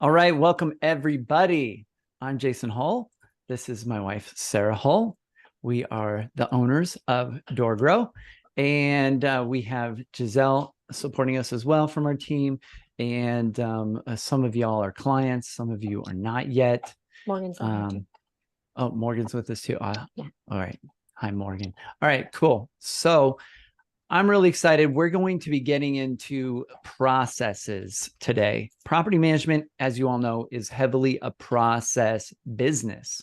All right, welcome everybody. I'm Jason Hull. This is my wife, Sarah Hull. We are the owners of DoorGrow, and we have Giselle supporting us as well from our team. And some of y'all are clients, some of you are not yet. Morgan's on Oh, Morgan's with us too. Yeah. All right. Hi, Morgan. All right, cool. So I'm really excited. We're going to be getting into processes today. Property management, as you all know, is heavily a process business.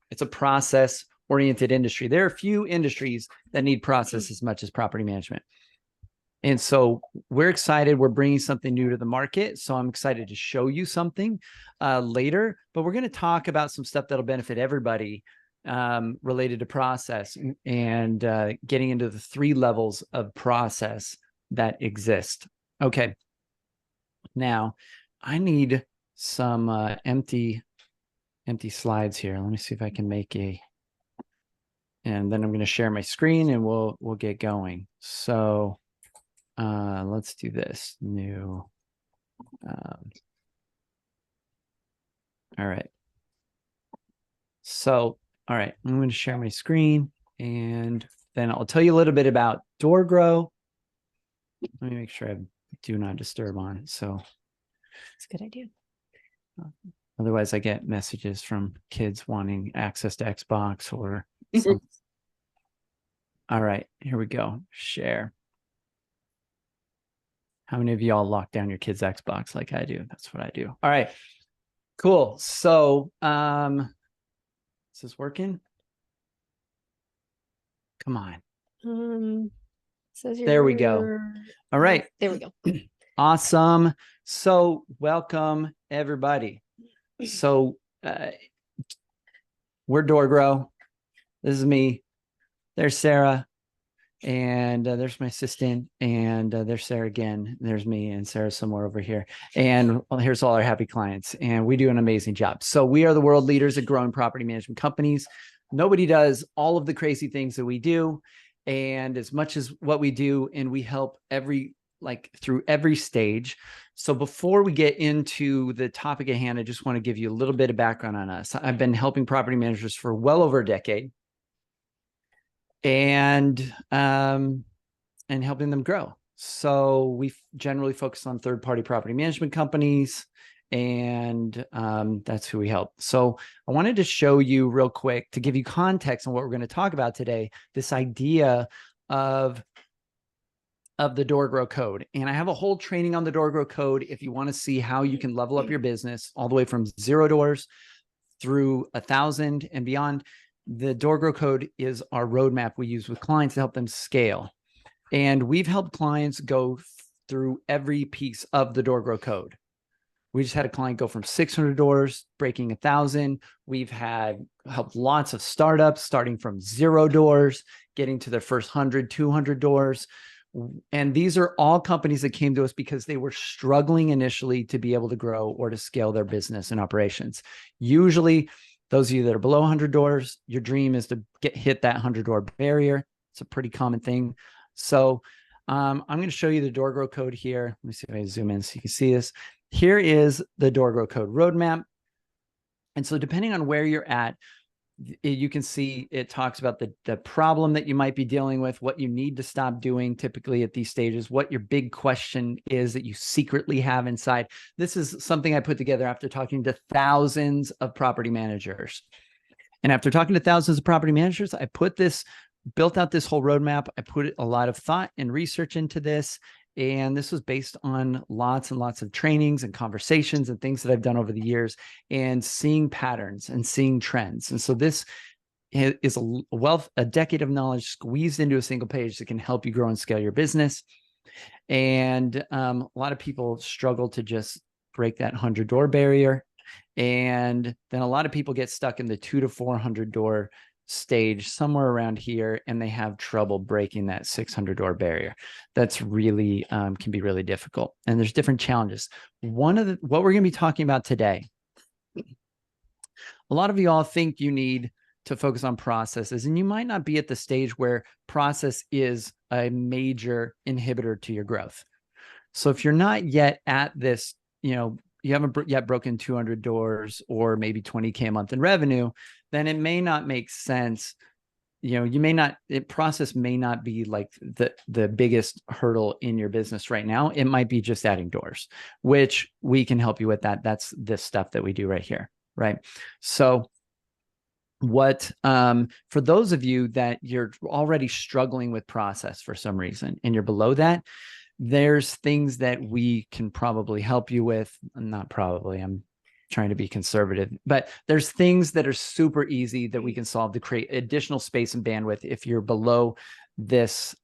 It's a process-oriented industry. There are a few industries that need process as much as property management. And so we're excited. We're bringing something new to the market. So I'm excited to show you something later, but we're going to talk about some stuff that'll benefit everybody related to process and getting into the 3 levels of process that exist. Okay. Now I need some empty slides here. Let me see if I can make and then I'm going to share my screen and we'll get going. So let's do this new. All right. So, all right, I'm going to share my screen and then I'll tell you a little bit about DoorGrow. Let me make sure I have do not disturb on it. So it's a good idea. Otherwise I get messages from kids wanting access to Xbox or something. All right, here we go. Share. How many of y'all lock down your kids' Xbox like I do? That's what I do. All right, cool. So, is this working? Come on. There we go. All right. There we go. Awesome. So welcome everybody. So we're DoorGrow. This is me. There's Sarah. And there's my assistant, and there's Sarah again. There's me, and Sarah's somewhere over here. And here's all our happy clients, and we do an amazing job. So we are the world leaders at growing property management companies. Nobody does all of the crazy things that we do, and as much as what we do, and we help through every stage. So before we get into the topic at hand, I just want to give you a little bit of background on us. I've been helping property managers for well over a decade. And helping them grow. So we generally focus on third-party property management companies, and that's who we help. So I wanted to show you real quick to give you context on what we're going to talk about today, this idea of the DoorGrow code. And I have a whole training on the DoorGrow code if you want to see how you can level up your business all the way from 0 doors through 1,000 and beyond. The DoorGrow code is our roadmap we use with clients to help them scale. And we've helped clients go through every piece of the DoorGrow code. We just had a client go from 600 doors, breaking 1,000. We've helped lots of startups starting from 0 doors, getting to their first 100, 200 doors. And these are all companies that came to us because they were struggling initially to be able to grow or to scale their business and operations. Usually, those of you that are below 100 doors, your dream is to hit that 100-door barrier. It's a pretty common thing. So I'm going to show you the DoorGrow code here. Let me see if I zoom in so you can see this. Here is the DoorGrow code roadmap. And so depending on where you're at, you can see it talks about the problem that you might be dealing with, what you need to stop doing typically at these stages, what your big question is that you secretly have inside. This is something I put together after talking to thousands of property managers. And after talking to thousands of property managers, I built out this whole roadmap. I put a lot of thought and research into this. And this was based on lots and lots of trainings and conversations and things that I've done over the years and seeing patterns and seeing trends. And so this is a decade of knowledge squeezed into a single page that can help you grow and scale your business. And a lot of people struggle to just break that 100-door barrier. And then a lot of people get stuck in the 200 to 400 door stage somewhere around here, and they have trouble breaking that 600-door barrier. That's really can be really difficult, and there's different challenges. What we're going to be talking about today, a lot of you all think you need to focus on processes, and you might not be at the stage where process is a major inhibitor to your growth. So if you're not yet at this, you haven't yet broken 200 doors or maybe 20K a month in revenue, then it may not make sense. Process may not be like the biggest hurdle in your business right now. It might be just adding doors, which we can help you with that. That's this stuff that we do right here. Right. So for those of you that you're already struggling with process for some reason, and you're below that, there's things that we can probably help you with. Not probably, I'm trying to be conservative, but there's things that are super easy that we can solve to create additional space and bandwidth if you're below this,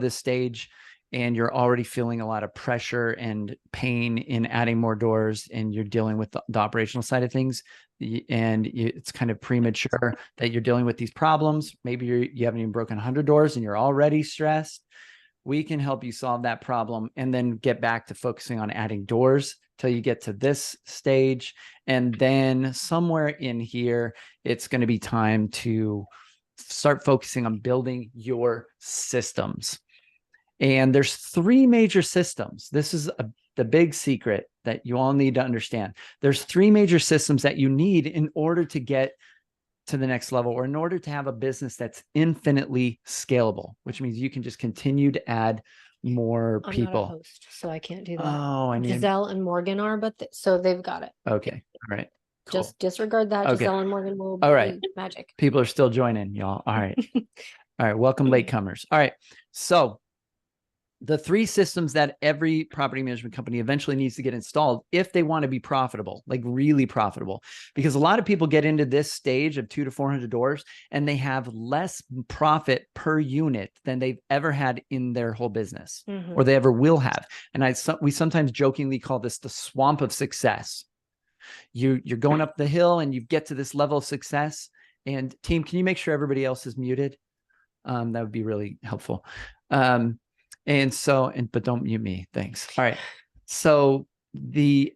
stage and you're already feeling a lot of pressure and pain in adding more doors, and you're dealing with the operational side of things, and it's kind of premature that you're dealing with these problems. Maybe you haven't even broken 100 doors and you're already stressed. We can help you solve that problem and then get back to focusing on adding doors till you get to this stage. And then somewhere in here, it's going to be time to start focusing on building your systems. And there's 3 major systems. This is the big secret that you all need to understand. There's 3 major systems that you need in order to get to the next level, or in order to have a business that's infinitely scalable, which means you can just continue to add more I'm people. not a host, so I can't do that. Oh, Giselle and Morgan are, but so they've got it. Okay. All right. Cool. Just disregard that. Okay. Giselle and Morgan will All right. be magic. People are still joining, y'all. All right. All right. Welcome, latecomers. All right. So the 3 systems that every property management company eventually needs to get installed if they want to be profitable, like really profitable, because a lot of people get into this stage of 200 to 400 doors and they have less profit per unit than they've ever had in their whole business, or they ever will have. And we sometimes jokingly call this the swamp of success. You're going up the hill and you get to this level of success. And team, can you make sure everybody else is muted? That would be really helpful. But don't mute me. Thanks. All right. So the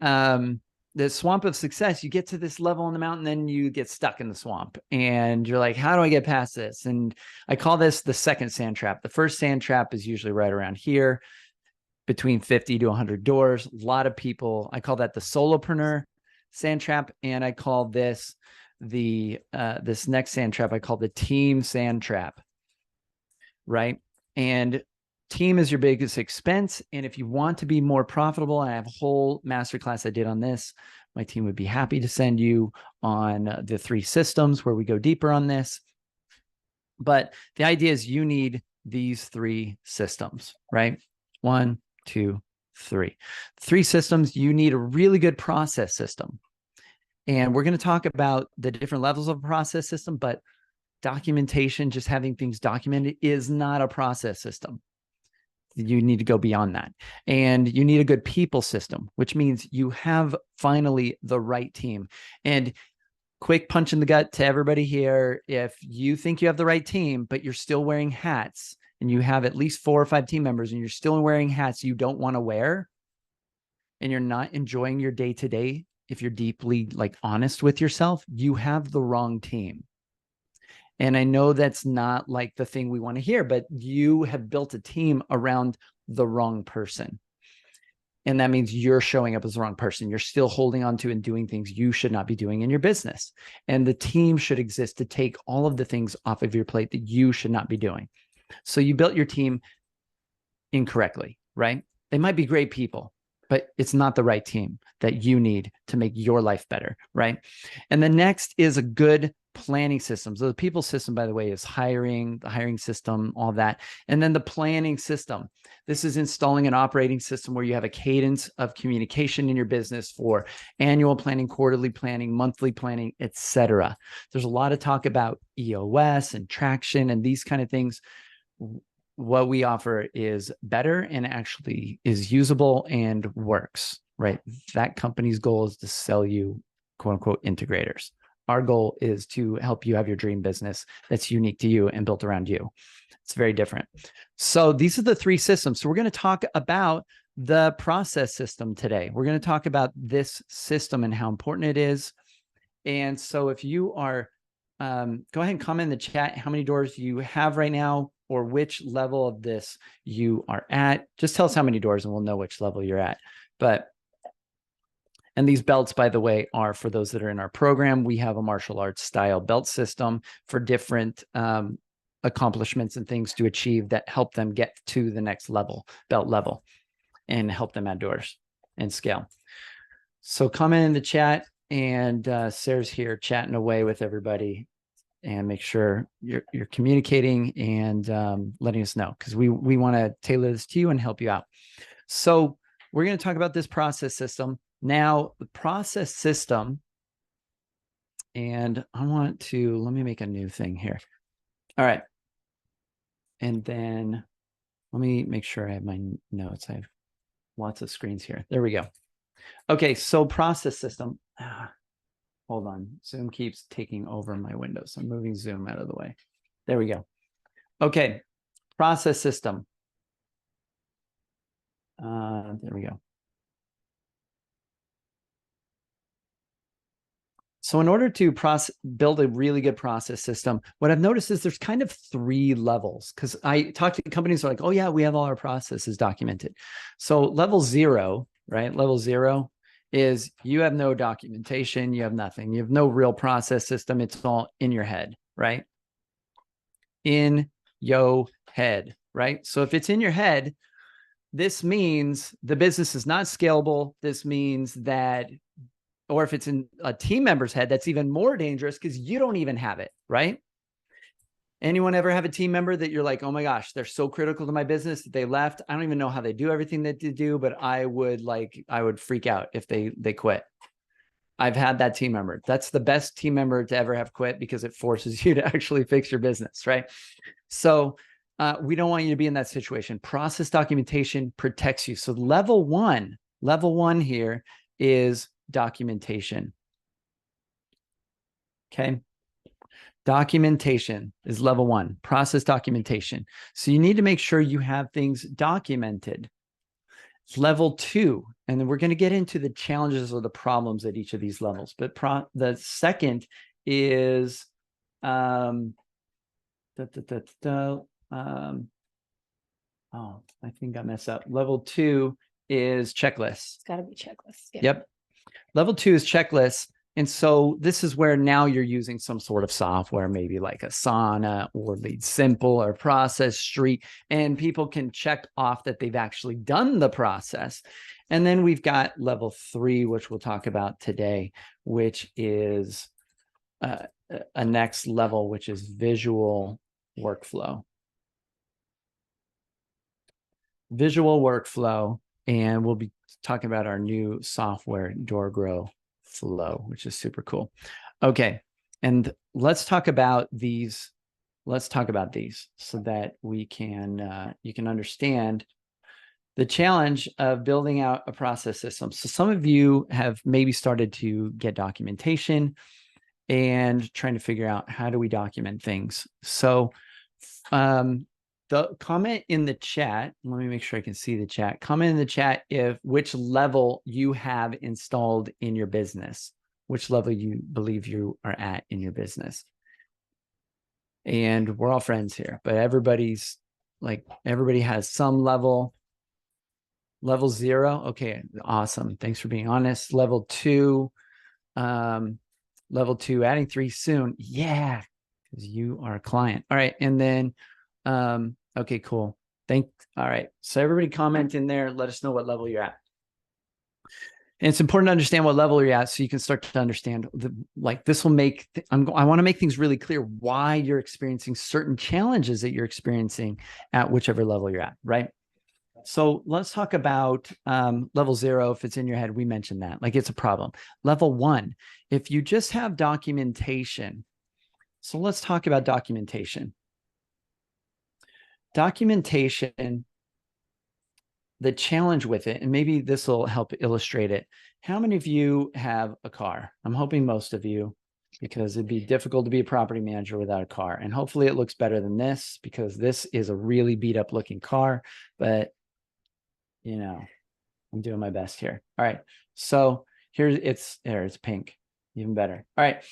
swamp of success, you get to this level on the mountain, then you get stuck in the swamp and you're like, how do I get past this? And I call this the second sand trap. The first sand trap is usually right around here, between 50 to 100 doors. A lot of people, I call that the solopreneur sand trap. And I call this this next sand trap, I call the team sand trap. Right. And team is your biggest expense. And if you want to be more profitable, I have a whole masterclass I did on this. My team would be happy to send you on the 3 systems where we go deeper on this. But the idea is you need these 3 systems, right? 1, 2, 3. 3 systems. You need a really good process system. And we're going to talk about the different levels of a process system, but documentation, just having things documented, is not a process system. You need to go beyond that. And you need a good people system, which means you have finally the right team. And quick punch in the gut to everybody here. If you think you have the right team, but you're still wearing hats, and you have at least 4 or 5 team members and you're still wearing hats you don't want to wear, and you're not enjoying your day-to-day, if you're deeply honest with yourself, you have the wrong team. And I know that's not like the thing we want to hear, but you have built a team around the wrong person. And that means you're showing up as the wrong person. You're still holding on to and doing things you should not be doing in your business. And the team should exist to take all of the things off of your plate that you should not be doing. So you built your team incorrectly, right? They might be great people, but it's not the right team that you need to make your life better, right? And the next is a good planning system. So the people system, by the way, is hiring, the hiring system, all that. And then the planning system. This is installing an operating system where you have a cadence of communication in your business for annual planning, quarterly planning, monthly planning, etc. There's a lot of talk about EOS and traction and these kind of things. What we offer is better and actually is usable and works, right? That company's goal is to sell you, quote unquote, integrators. Our goal is to help you have your dream business that's unique to you and built around you. It's very different. So these are the 3 systems. So we're going to talk about the process system today. We're going to talk about this system and how important it is. And so if you are, go ahead and comment in the chat how many doors you have right now, or which level of this you are at. Just tell us how many doors and we'll know which level you're at. And these belts, by the way, are for those that are in our program. We have a martial arts style belt system for different accomplishments and things to achieve that help them get to the next level, belt level, and help them add doors and scale. So comment in the chat, and Sarah's here chatting away with everybody, and make sure you're communicating and letting us know, because we want to tailor this to you and help you out. So we're going to talk about this process system. Now, the process system, and let me make a new thing here. All right. And then let me make sure I have my notes. I have lots of screens here. There we go. Okay, so process system. Hold on. Zoom keeps taking over my window. So I'm moving Zoom out of the way. There we go. Okay, process system. There we go. So in order to build a really good process system, what I've noticed is there's kind of 3 levels, because I talk to companies that are like, oh yeah, we have all our processes documented. So level 0, right? Level 0 is you have no documentation, you have nothing, you have no real process system. It's all in your head, right? In your head, right? So if it's in your head, this means the business is not scalable. This means that, or if it's in a team member's head, that's even more dangerous because you don't even have it, right? Anyone ever have a team member that you're like, oh my gosh, they're so critical to my business that they left? I don't even know how they do everything that they do, but I would freak out if they quit. I've had that team member. That's the best team member to ever have quit, because it forces you to actually fix your business, right? So we don't want you to be in that situation. Process documentation protects you. So level one here is documentation. Okay. Documentation is level 1, process documentation. So you need to make sure you have things documented. Level 2, and then we're going to get into the challenges or the problems at each of these levels. But the second is oh, I think I messed up. Level 2 is checklists. It's got to be checklists. Yeah. Yep. Level 2 is checklists. And so this is where now you're using some sort of software, maybe like Asana or Lead Simple or Process Street, and people can check off that they've actually done the process. And then we've got level 3, which we'll talk about today, which is a next level, which is visual workflow. Visual workflow, and we'll be talking about our new software, DoorGrow Flow, which is super cool. Okay, and let's talk about these. Let's talk about these so that we can you can understand the challenge of building out a process system. So some of you have maybe started to get documentation and trying to figure out, how do we document things? So the comment in the chat, let me make sure I can see the chat. Comment in the chat which level you have installed in your business, which level you believe you are at in your business. And we're all friends here, but everybody has some level. Level 0. Okay, awesome. Thanks for being honest. Level 2, adding 3 soon. Yeah, because you are a client. All right. And then, okay, cool. All right. So everybody comment in there. Let us know what level you're at. And it's important to understand what level you're at so you can start to understand this will make, I want to make things really clear why you're experiencing certain challenges that you're experiencing at whichever level you're at, right? So let's talk about level 0. If it's in your head, we mentioned that, it's a problem. Level 1, if you just have documentation. So let's talk about documentation. Documentation, the challenge with it, and maybe this will help illustrate it. How many of you have a car? I'm hoping most of you, because it'd be difficult to be a property manager without a car. And hopefully it looks better than this, because this is a really beat up looking car, but I'm doing my best here. All right. So it's pink, even better. All right.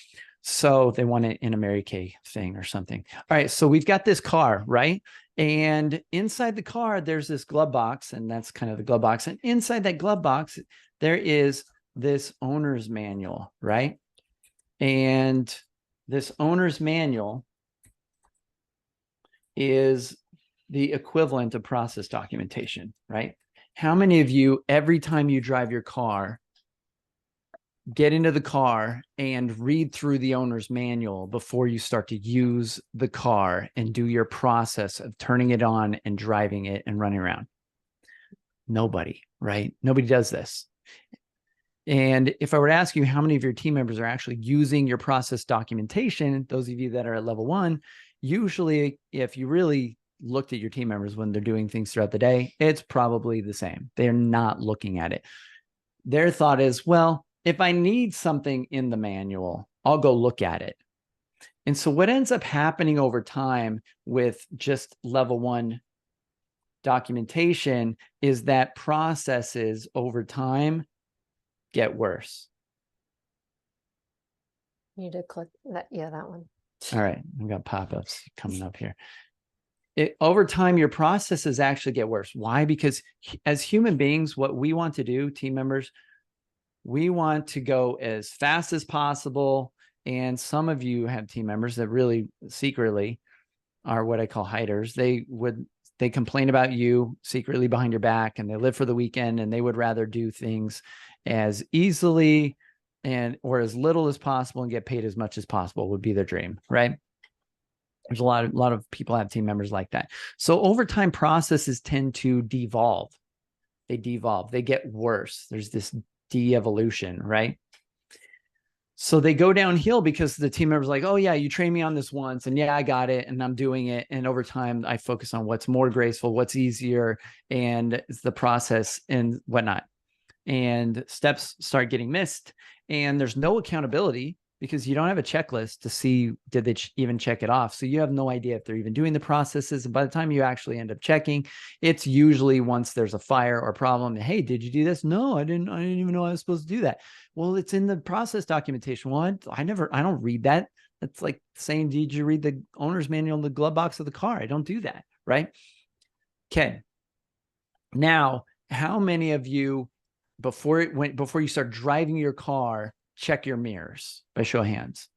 So they want it in a Mary Kay thing or something. All right. So we've got this car, right? And inside the car, there's this glove box, and that's kind of the glove box. And inside that glove box, there is this owner's manual, right? And this owner's manual is the equivalent of process documentation, right? How many of you, every time you drive your car, get into the car and read through the owner's manual before you start to use the car and do your process of turning it on and driving it and running around? Nobody, right? Nobody does this. And if I were to ask you how many of your team members are actually using your process documentation, those of you that are at level 1, usually if you really looked at your team members when they're doing things throughout the day, it's probably the same. They're not looking at it. Their thought is, well, if I need something in the manual, I'll go look at it. And so what ends up happening over time with just level 1 documentation is that processes over time get worse. You need to click that. Yeah, that one. All right, I've got pop-ups coming up here. Over time, your processes actually get worse. Why? Because as human beings, what we want to do, team members, we want to go as fast as possible. And some of you have team members that really secretly are what I call hiders. They complain about you secretly behind your back, and they live for the weekend, and they would rather do things as easily or as little as possible and get paid as much as possible would be their dream, right? There's a lot of people have team members like that. So over time, processes tend to devolve. They devolve. They get worse. There's this de-evolution, right? So they go downhill because the team member's like, oh yeah, you trained me on this once, and yeah, I got it, and I'm doing it. And over time, I focus on what's more graceful, what's easier, and it's the process and whatnot. And steps start getting missed, and there's no accountability because you don't have a checklist to see, did they even check it off? So you have no idea if they're even doing the processes. And by the time you actually end up checking, it's usually once there's a fire or problem. Hey, did you do this? No, I didn't even know I was supposed to do that. Well, it's in the process documentation. Well, I don't read that. That's like saying, did you read the owner's manual in the glove box of the car? I don't do that, right? Okay. Now, how many of you, before you start driving your car, check your mirrors? By show of hands.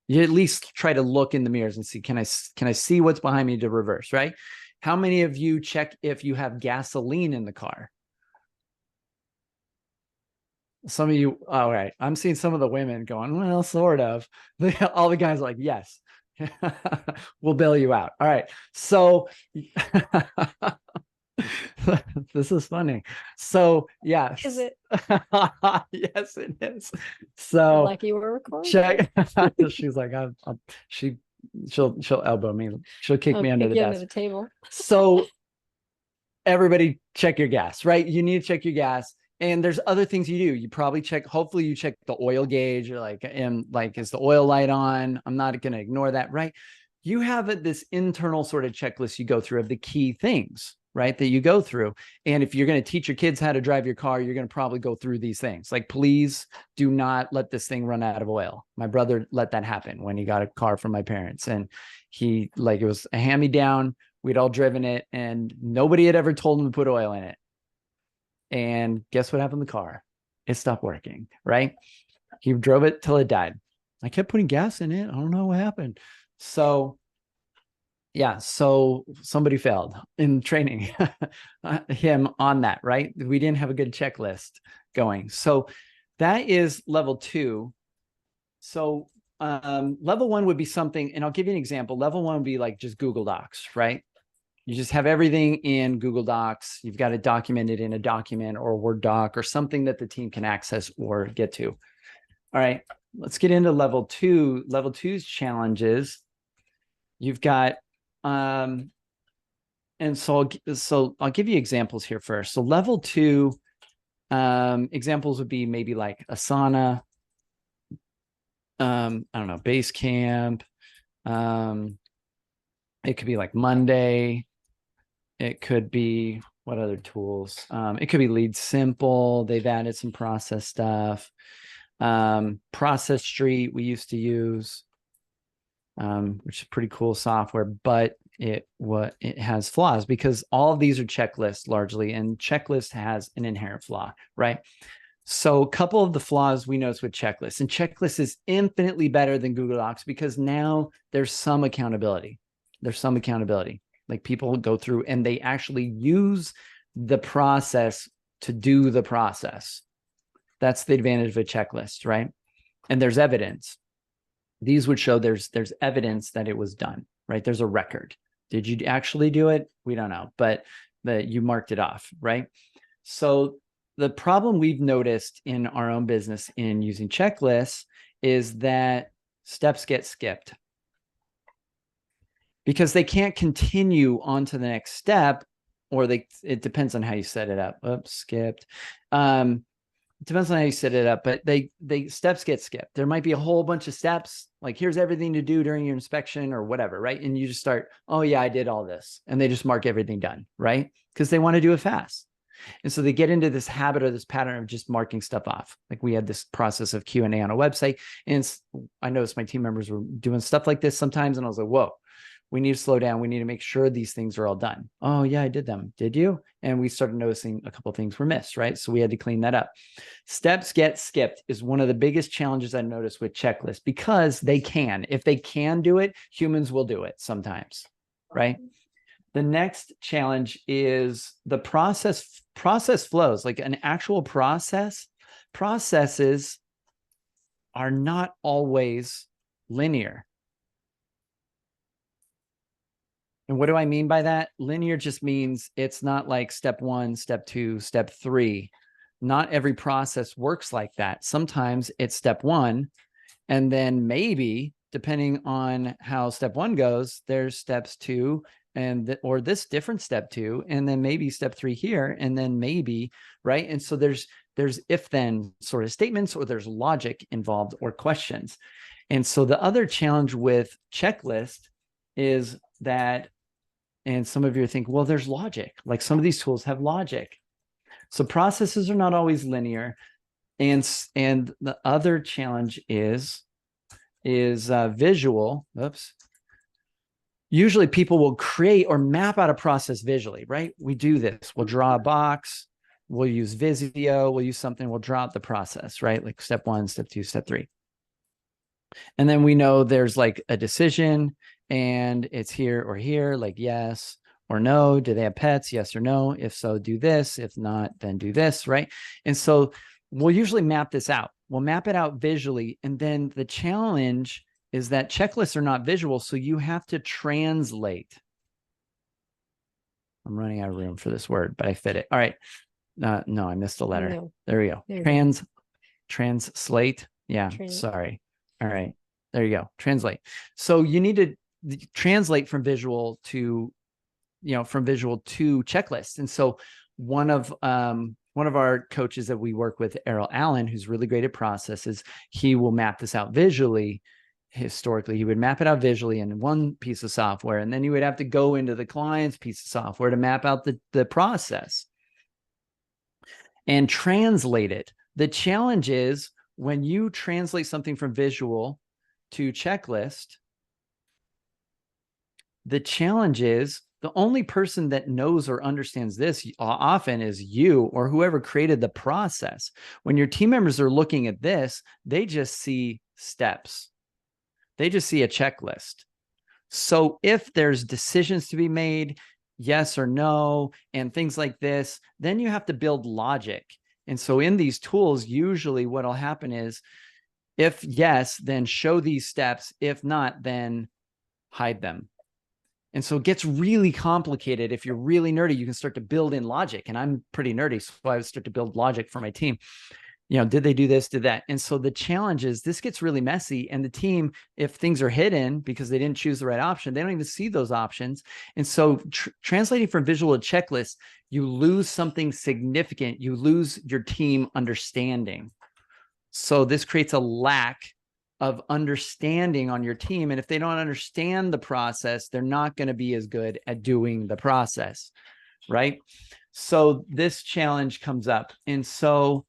You at least try to look in the mirrors and see, can I see what's behind me to reverse, right? How many of you check if you have gasoline in the car? Some of you, all right. I'm seeing some of the women going, well, sort of. All the guys are like, yes, we'll bail you out. All right. So this is funny. So yes. Is it? Yes, it is. So Like you were recording? check. She's like, she'll elbow me. She'll kick me under the desk. Under the table. So everybody check your gas, right? You need to check your gas. And there's other things you do. You probably check, hopefully you check the oil gauge. You're like, is the oil light on? I'm not going to ignore that, right? You have this internal sort of checklist you go through of the key things, right, that you go through. And if you're going to teach your kids how to drive your car, you're going to probably go through these things. Like, please do not let this thing run out of oil. My brother let that happen when he got a car from my parents. And it was a hand-me-down. We'd all driven it, and nobody had ever told him to put oil in it. And guess what happened to the car? It stopped working, right? He drove it till it died. I kept putting gas in it. I don't know what happened. So yeah, so somebody failed in training him on that, right? We didn't have a good checklist going. So that is level 2. So level 1 would be something, and I'll give you an example. Level 1 would be like just Google Docs, right? You just have everything in Google Docs. You've got it documented in a document or a Word doc or something that the team can access or get to. All right, let's get into level 2. Level 2's challenges. You've got, and so I'll give you examples here first. So level 2 examples would be maybe like Asana, I don't know, Basecamp. It could be like Monday. It could be, what other tools? It could be Lead Simple. They've added some process stuff. Process Street we used to use, which is pretty cool software, but it has flaws because all of these are checklists largely, and checklist has an inherent flaw, right? So a couple of the flaws we notice with checklists, and checklist is infinitely better than Google Docs because now there's some accountability. Like people go through and they actually use the process to do the process. That's the advantage of a checklist, right? And there's evidence. These would show there's evidence that it was done, right? There's a record. Did you actually do it? We don't know, but you marked it off, right? So the problem we've noticed in our own business in using checklists is that steps get skipped because they can't continue on to the next step, or it depends on how you set it up. Oops, skipped. It depends on how you set it up, but they steps get skipped. There might be a whole bunch of steps, like here's everything to do during your inspection or whatever, right? And you just start, oh yeah, I did all this. And they just mark everything done, right? Because they want to do it fast. And so they get into this habit or this pattern of just marking stuff off. Like we had this process of Q&A on a website, and I noticed my team members were doing stuff like this sometimes. And I was like, whoa, we need to slow down. We need to make sure these things are all done. Oh yeah, I did them. Did you? And we started noticing a couple of things were missed, right? So we had to clean that up. Steps get skipped is one of the biggest challenges I noticed with checklists because they can. If they can do it, humans will do it sometimes, right? The next challenge is the process flows. Like an actual processes are not always linear. And what do I mean by that? Linear just means it's not like step 1, step 2, step 3. Not every process works like that. Sometimes it's step 1, and then maybe, depending on how step 1 goes, there's steps 2, or this different step 2, and then maybe step 3 here, and then maybe, right? And so there's if-then sort of statements, or there's logic involved or questions. And so the other challenge with checklist is that, and some of you think, well, there's logic. Like some of these tools have logic. So processes are not always linear. And the other challenge is visual. Oops. Usually people will create or map out a process visually, right? We do this. We'll draw a box. We'll use Visio. We'll use something. We'll draw out the process, right? Like step 1, step 2, step 3. And then we know there's like a decision, and it's here or here, like yes or no. Do they have pets? Yes or no. If so, do this. If not, then do this, right? And so we'll usually map this out. We'll map it out visually. And then the challenge is that checklists are not visual, so you have to translate. I'm running out of room for this word, but I fit it. All right. No, I missed a letter. No. There we go. Translate. Yeah, sorry. All right, there you go. Translate. So you need to translate from visual to, checklists. And so one of our coaches that we work with, Errol Allen, who's really great at processes, he will map this out visually. Historically, he would map it out visually in one piece of software, and then you would have to go into the client's piece of software to map out the process and translate it. The challenge is when you translate something from visual to checklist, the challenge is the only person that knows or understands this often is you or whoever created the process. When your team members are looking at this, they just see steps. They just see a checklist. So if there's decisions to be made, yes or no, and things like this, then you have to build logic. And so in these tools, usually what'll happen is if yes, then show these steps. If not, then hide them. And so it gets really complicated. If you're really nerdy, you can start to build in logic. And I'm pretty nerdy, so I would start to build logic for my team. Did they do this, did that? And so the challenge is this gets really messy. And the team, if things are hidden because they didn't choose the right option, they don't even see those options. And so translating from visual to checklist, you lose something significant. You lose your team understanding. So this creates a lack of understanding on your team. And if they don't understand the process, they're not going to be as good at doing the process, right? So this challenge comes up. And so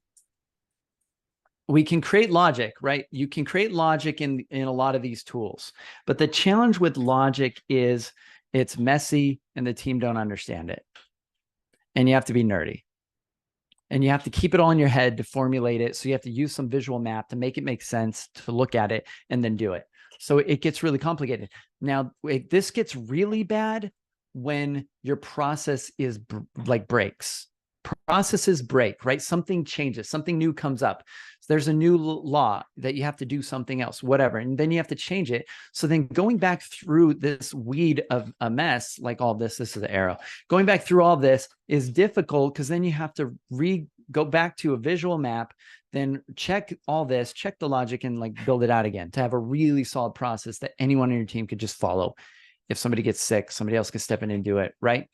we can create logic, right? You can create logic in a lot of these tools, but the challenge with logic is it's messy and the team don't understand it. And you have to be nerdy. And you have to keep it all in your head to formulate it. So you have to use some visual map to make it make sense, to look at it and then do it. So it gets really complicated. Now, this gets really bad when your process is like breaks. Processes break, right? Something changes, something new comes up. So there's a new law that you have to do something else, whatever. And then you have to change it. So then going back through this weed of a mess, like all this is the arrow, going back through all this is difficult because then you have to go back to a visual map, then check all this, check the logic and like build it out again to have a really solid process that anyone on your team could just follow. If somebody gets sick, somebody else could step in and do it, right?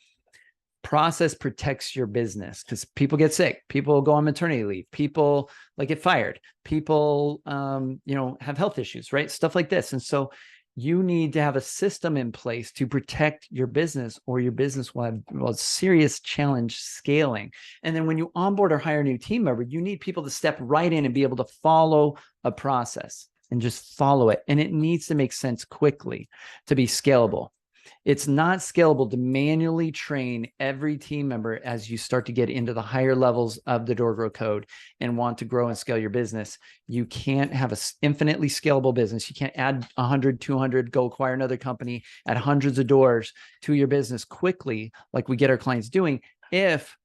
Process protects your business because people get sick, people go on maternity leave, people like get fired, people have health issues, right? Stuff like this. And so you need to have a system in place to protect your business, or your business will have a serious challenge scaling. And then when you onboard or hire a new team member, you need people to step right in and be able to follow a process and just follow it. And it needs to make sense quickly to be scalable. It's not scalable to manually train every team member as you start to get into the higher levels of the DoorGrow code and want to grow and scale your business. You can't have an infinitely scalable business. You can't add 100, 200, go acquire another company, add hundreds of doors to your business quickly, like we get our clients doing, if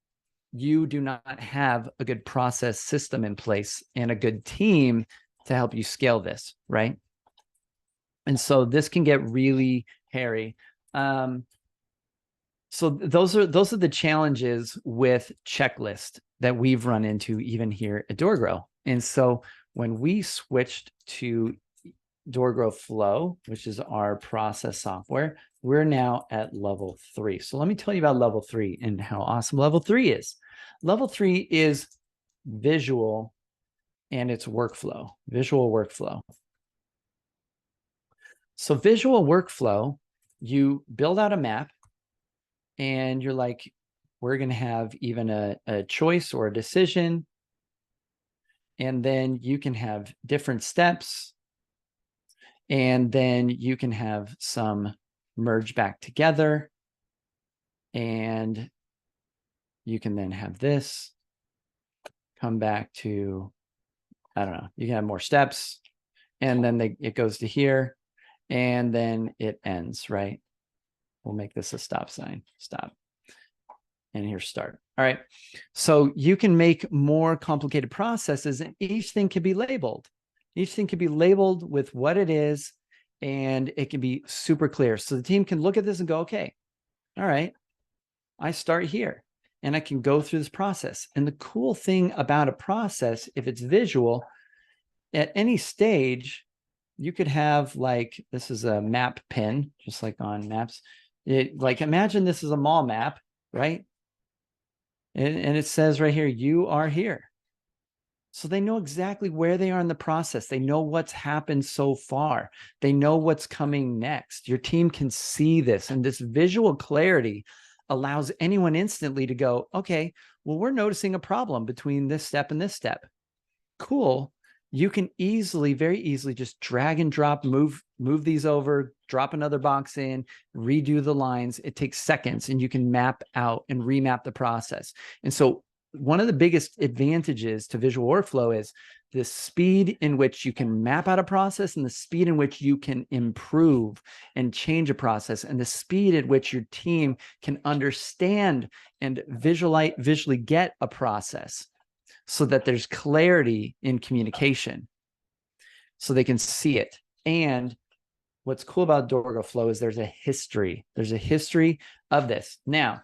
you do not have a good process system in place and a good team to help you scale this, right? And so this can get really hairy. So those are the challenges with checklist that we've run into even here at DoorGrow. And so when we switched to DoorGrow Flow, which is our process software, we're now at level 3. So let me tell you about level 3 and how awesome level 3 is. Level 3 is visual and it's workflow, visual workflow. So visual workflow, you build out a map and you're like, we're going to have even a choice or a decision. And then you can have different steps. And then you can have some merge back together. And you can then have this come back to, I don't know, you can have more steps. And then it goes to here. And then it ends, right? We'll make this a stop sign, stop. And here's start. All right. So you can make more complicated processes and each thing can be labeled. Each thing can be labeled with what it is and it can be super clear. So the team can look at this and go, okay, all right, I start here and I can go through this process. And the cool thing about a process, if it's visual, at any stage, you could have like, this is a map pin, just like on maps. Like imagine this is a mall map, right? And it says right here, you are here. So they know exactly where they are in the process. They know what's happened so far. They know what's coming next. Your team can see this, and this visual clarity allows anyone instantly to go, okay, well, we're noticing a problem between this step and this step. Cool. You can very easily just drag and drop, move these over, drop another box in, redo the lines. It takes seconds and you can map out and remap the process. And so one of the biggest advantages to visual workflow is the speed in which you can map out a process and the speed in which you can improve and change a process and the speed at which your team can understand and visually get a process, so that there's clarity in communication, so they can see it. And what's cool about DoorGrow Flow is there's a history. There's a history of this. Now,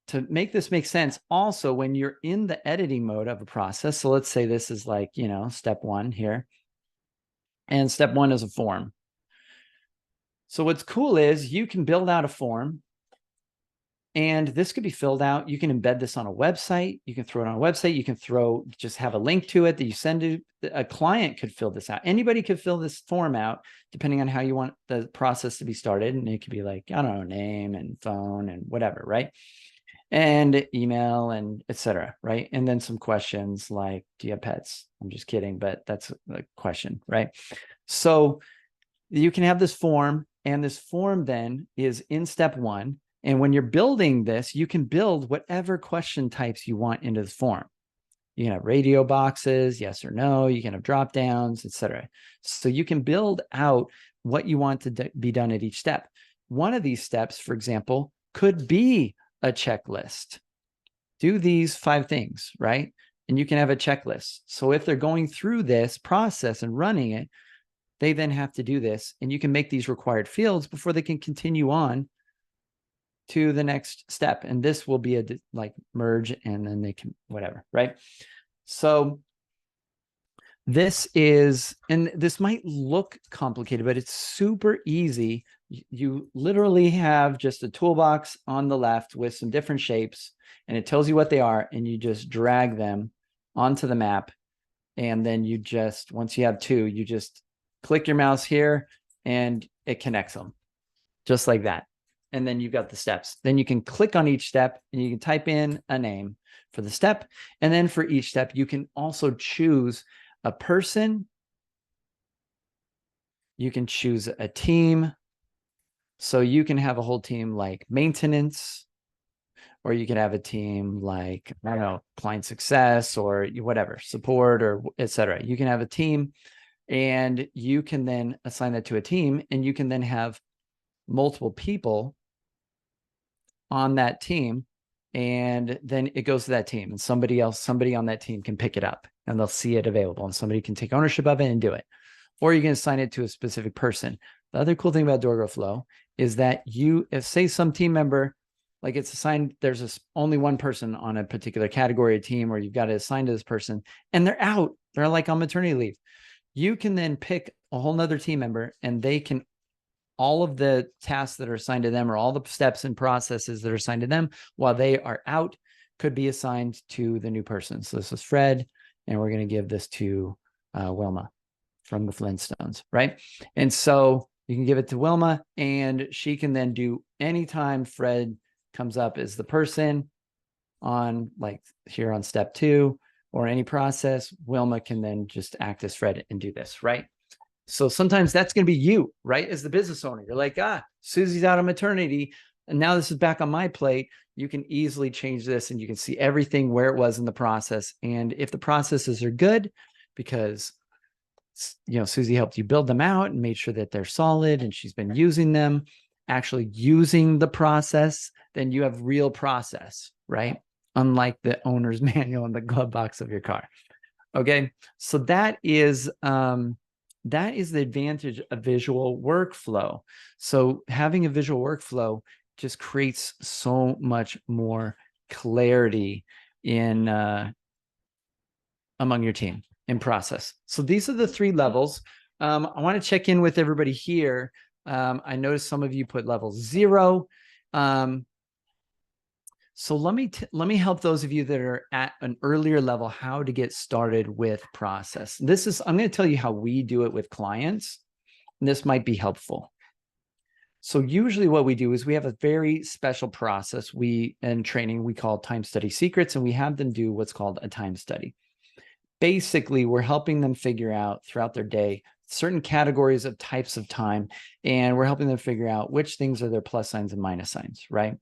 to make this make sense, also when you're in the editing mode of a process, so let's say this is like, step 1 here, and step 1 is a form. So what's cool is you can build out a form. And this could be filled out. You can embed this on a website. You can throw it on a website. You can just have a link to it that you send to a client. Could fill this out. Anybody could fill this form out depending on how you want the process to be started. And it could be like, I don't know, name and phone and whatever, right? and email and etc. Right. And then some questions like, do you have pets? I'm just kidding, but that's a question, right? So you can have this form, and this form then is in step one. And when you're building this, you can build whatever question types you want into the form. You can have radio boxes, yes or no. You can have drop downs, etc. So you can build out what you want to be done at each step. One of these steps, for example, could be a checklist. Do these 5 things, right? And you can have a checklist. So if they're going through this process and running it, they then have to do this, and you can make these required fields before they can continue on to the next step. And this will be a like merge, and then they can whatever, right? So this is, and this might look complicated, but it's super easy. You literally have just a toolbox on the left with some different shapes, and it tells you what they are, and you just drag them onto the map. And then you just, once you have 2, you just click your mouse here and it connects them just like that. And then you've got the steps. Then you can click on each step and you can type in a name for the step. And then for each step, you can also choose a person. You can choose a team. So you can have a whole team like maintenance, or you can have a team like, I don't know, client success or whatever, support or etc. You can have a team, and you can then assign that to a team, and you can then have multiple people on that team, and then it goes to that team, and somebody on that team can pick it up, and they'll see it available, and somebody can take ownership of it and do it. Or you can assign it to a specific person. The other cool thing about DoorGrow Flow is that if say some team member, like it's assigned, there's only one person on a particular category or team, or you've got to assign to this person, and they're out, they're like on maternity leave. You can then pick a whole nother team member, and they can, all of the tasks that are assigned to them, or all the steps and processes that are assigned to them while they are out, could be assigned to the new person. So this is Fred, and we're going to give this to Wilma from the Flintstones, right? And so you can give it to Wilma, and she can then do anytime Fred comes up as the person on, like here on step 2, or any process, Wilma can then just act as Fred and do this, right? So sometimes that's going to be you, right? As the business owner, you're like, Susie's out on maternity, and now this is back on my plate. You can easily change this, and you can see everything where it was in the process. And if the processes are good, because Susie helped you build them out and made sure that they're solid, and she's been using them, actually using the process, then you have real process, right? Unlike the owner's manual in the glove box of your car. Okay, so that is the advantage of visual workflow. So having a visual workflow just creates so much more clarity in among your team in process. So these are the 3 levels. I want to check in with everybody here. I noticed some of you put level 0. So let me help those of you that are at an earlier level how to get started with process. I'm going to tell you how we do it with clients, and this might be helpful. So usually what we do is we have a very special process in training we call time study secrets, and we have them do what's called a time study. Basically, we're helping them figure out throughout their day certain categories of types of time, and we're helping them figure out which things are their plus signs and minus signs, right?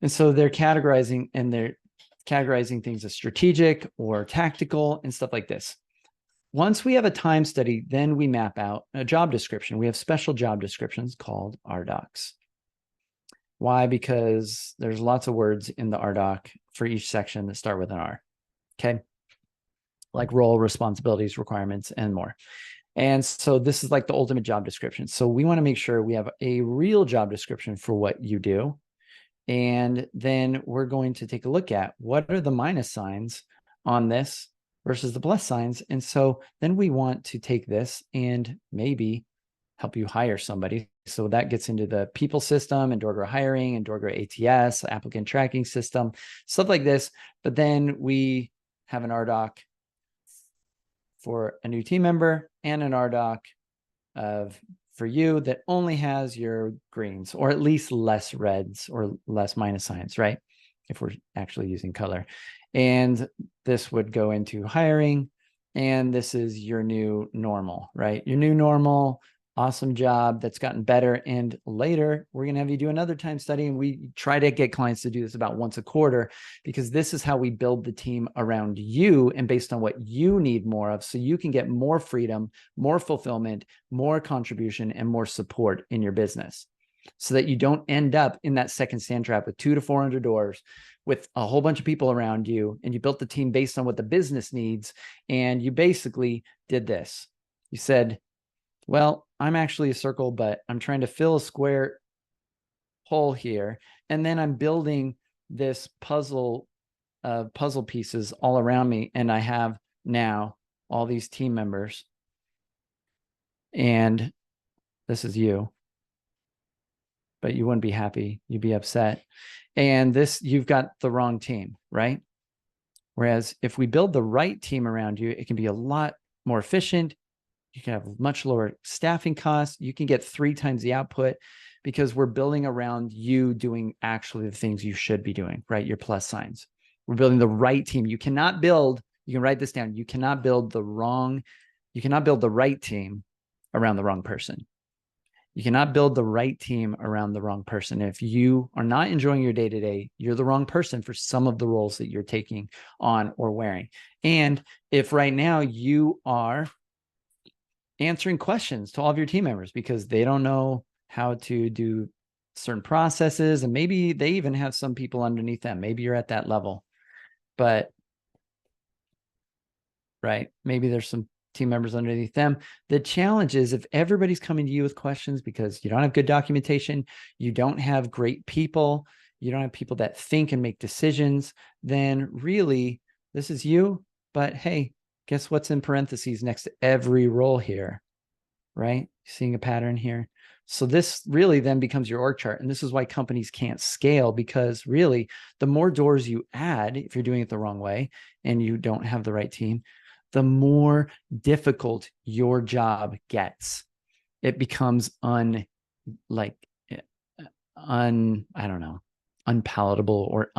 And so they're categorizing things as strategic or tactical and stuff like this. Once we have a time study, then we map out a job description. We have special job descriptions called RDocs. Why? Because there's lots of words in the RDoc for each section that start with an R. Okay. Like role, responsibilities, requirements, and more. And so this is like the ultimate job description. So we want to make sure we have a real job description for what you do. And then we're going to take a look at what are the minus signs on this versus the plus signs. And so then we want to take this and maybe help you hire somebody. So that gets into the people system and DoorGrow hiring and DoorGrow ATS, applicant tracking system, stuff like this. But then we have an RDoc for a new team member and an RDoc for you that only has your greens, or at least less reds or less minus signs, right? If we're actually using color. And this would go into hiring. And this is your new normal, right? Your new normal, awesome job that's gotten better. And later, we're going to have you do another time study. And we try to get clients to do this about once a quarter, because this is how we build the team around you and based on what you need more of, so you can get more freedom, more fulfillment, more contribution, and more support in your business, so that you don't end up in that second sand trap with 200 to 400 doors with a whole bunch of people around you. And you built the team based on what the business needs. And you basically did this. You said, well, I'm actually a circle, but I'm trying to fill a square hole here. And then I'm building this puzzle pieces all around me. And I have now all these team members. And this is you. But you wouldn't be happy. You'd be upset. And this, you've got the wrong team, right? Whereas if we build the right team around you, it can be a lot more efficient. You can have much lower staffing costs. You can get 3 times the output, because we're building around you doing actually the things you should be doing, right? Your plus signs. We're building the right team. You cannot build, you can write this down. You cannot build the right team around the wrong person. You cannot build the right team around the wrong person. If you are not enjoying your day-to-day, you're the wrong person for some of the roles that you're taking on or wearing. And if right now you are answering questions to all of your team members because they don't know how to do certain processes, and maybe they even have some people underneath them. Maybe you're at that level, but right, maybe there's some team members underneath them. The challenge is, if everybody's coming to you with questions because you don't have good documentation, you don't have great people, you don't have people that think and make decisions, then really this is you. But hey, guess what's in parentheses next to every role here, right? Seeing a pattern here. So this really then becomes your org chart. And this is why companies can't scale, because really the more doors you add, if you're doing it the wrong way and you don't have the right team, the more difficult your job gets. It becomes unpalatable, or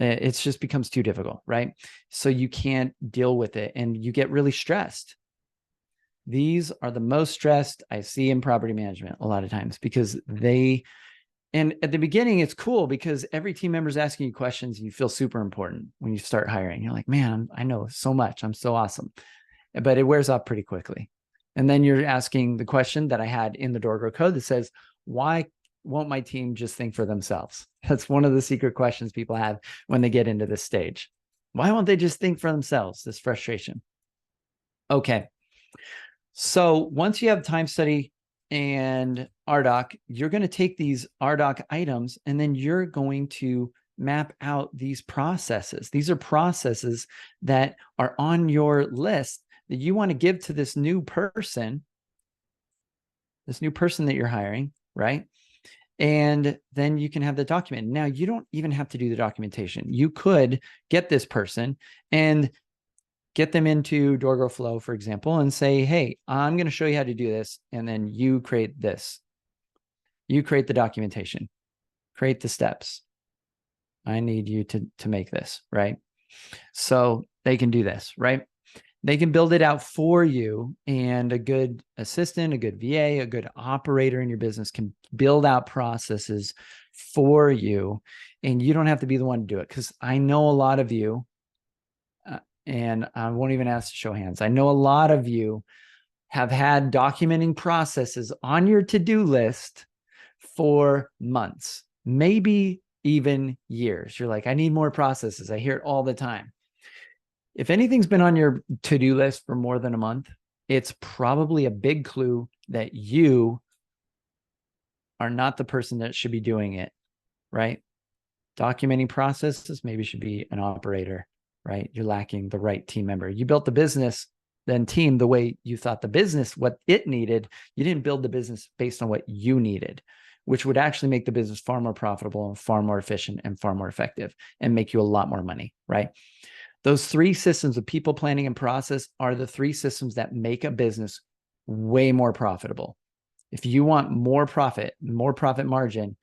it just becomes too difficult, right? So you can't deal with it and you get really stressed. These are the most stressed I see in property management a lot of times, because and at the beginning, it's cool because every team member is asking you questions and you feel super important when you start hiring. You're like, man, I know so much. I'm so awesome. But it wears off pretty quickly. And then you're asking the question that I had in the DoorGrow code that says, why won't my team just think for themselves? That's one of the secret questions people have when they get into this stage. Why won't they just think for themselves? This frustration. Okay. So once you have time study and RDoc, you're going to take these RDoc items and then you're going to map out these processes. These are processes that are on your list that you want to give to this new person that you're hiring, right? And then you can have the document. Now, you don't even have to do the documentation. You could get this person and get them into DoorGrow Flow, for example, and say, hey, I'm going to show you how to do this. And then you create this. You create the documentation, create the steps. I need you to make this, right? So they can do this, right? They can build it out for you, and a good assistant, a good VA, a good operator in your business can build out processes for you, and you don't have to be the one to do it. Because I know a lot of you, and I won't even ask to show hands. I know a lot of you have had documenting processes on your to-do list for months, maybe even years. You're like, I need more processes. I hear it all the time. If anything's been on your to-do list for more than a month, it's probably a big clue that you are not the person that should be doing it, right? Documenting processes maybe should be an operator, right? You're lacking the right team member. You built the business, then team, the way you thought the business, what it needed. You didn't build the business based on what you needed, which would actually make the business far more profitable and far more efficient and far more effective and make you a lot more money, right? Those 3 systems of people, planning, and process are the 3 systems that make a business way more profitable. If you want more profit margin,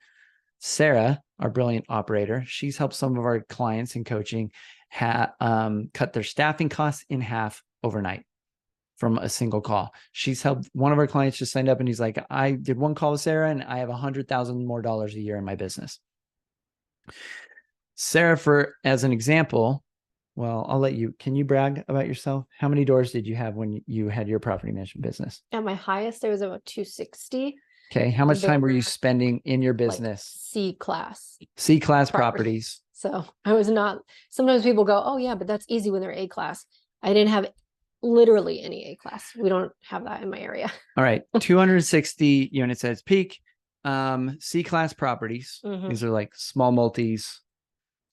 Sarah, our brilliant operator, she's helped some of our clients in coaching cut their staffing costs in half overnight from a single call. She's helped one of our clients just signed up and he's like, I did one call with Sarah and I have $100,000 more a year in my business. Sarah, as an example, well, I'll let you, can you brag about yourself? How many doors did you have when you had your property management business? At my highest, there was about 260. Okay. How much time were you spending in your business? Like C-class properties. So I was not, sometimes people go, oh yeah, but that's easy when they're A-class. I didn't have literally any A-class. We don't have that in my area. All right. 260 units at its peak. C-class properties. These are like small multis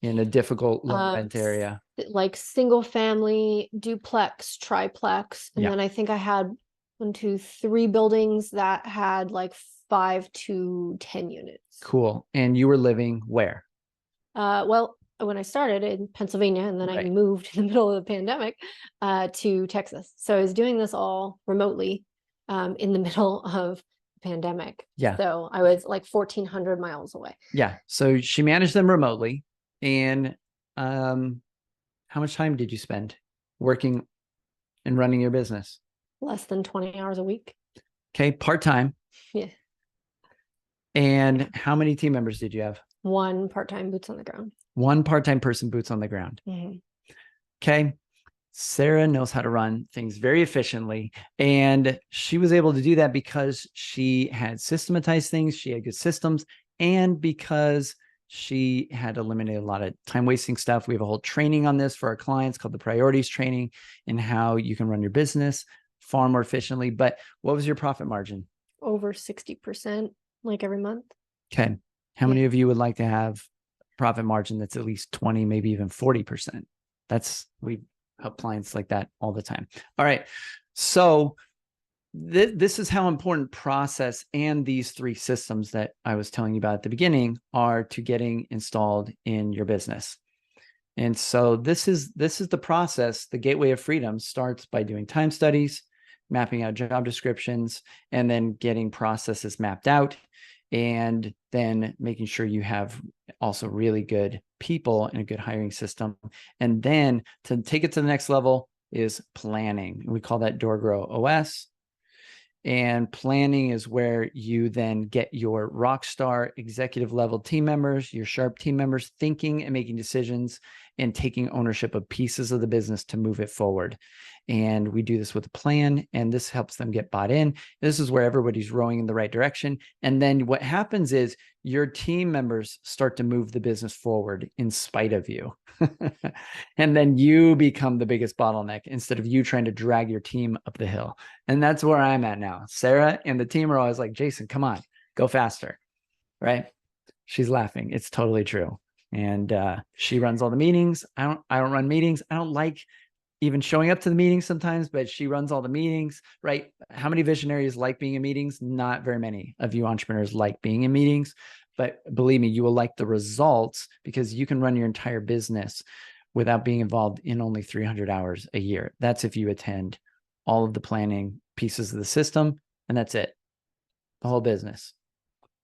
in a difficult low rent area. Like single family, duplex, triplex. And then I think I had 1, 2, 3 buildings that had like 5 to 10 units. Cool. And you were living where? Well, when I started in Pennsylvania, and then I moved in the middle of the pandemic to Texas. So I was doing this all remotely in the middle of the pandemic. Yeah. So I was like 1,400 miles away. Yeah. So she managed them remotely. And how much time did you spend working and running your business? Less than 20 hours a week. Okay. Part-time. Yeah. And how many team members did you have? 1 part-time boots on the ground. 1 part-time person boots on the ground. Okay. Sarah knows how to run things very efficiently. And she was able to do that because she had systematized things. She had good systems. And because she had eliminated a lot of time wasting stuff. We have a whole training on this for our clients called the priorities training and how you can run your business far more efficiently. But what was your profit margin? Over 60%, like every month. Okay. How many of you would like to have profit margin that's at least 20, maybe even 40%? We help clients like that all the time. All right. So this is how important process and these 3 systems that I was telling you about at the beginning are to getting installed in your business. And so this is the process. The gateway of freedom starts by doing time studies, mapping out job descriptions, and then getting processes mapped out, and then making sure you have also really good people and a good hiring system. And then to take it to the next level is planning. We call that DoorGrow OS. And planning is where you then get your rock star executive level team members, your sharp team members thinking and making decisions and taking ownership of pieces of the business to move it forward. And we do this with a plan, and this helps them get bought in. This is where everybody's rowing in the right direction. And then what happens is your team members start to move the business forward in spite of you. And then you become the biggest bottleneck instead of you trying to drag your team up the hill. And that's where I'm at now. Sarah and the team are always like, Jason, come on, go faster. Right? She's laughing. It's totally true. And she runs all the meetings. I don't run meetings. I don't like even showing up to the meetings sometimes, but she runs all the meetings, right? How many visionaries like being in meetings? Not very many of you entrepreneurs like being in meetings, but believe me, you will like the results because you can run your entire business without being involved in only 300 hours a year. That's if you attend all of the planning pieces of the system, and that's it. The whole business.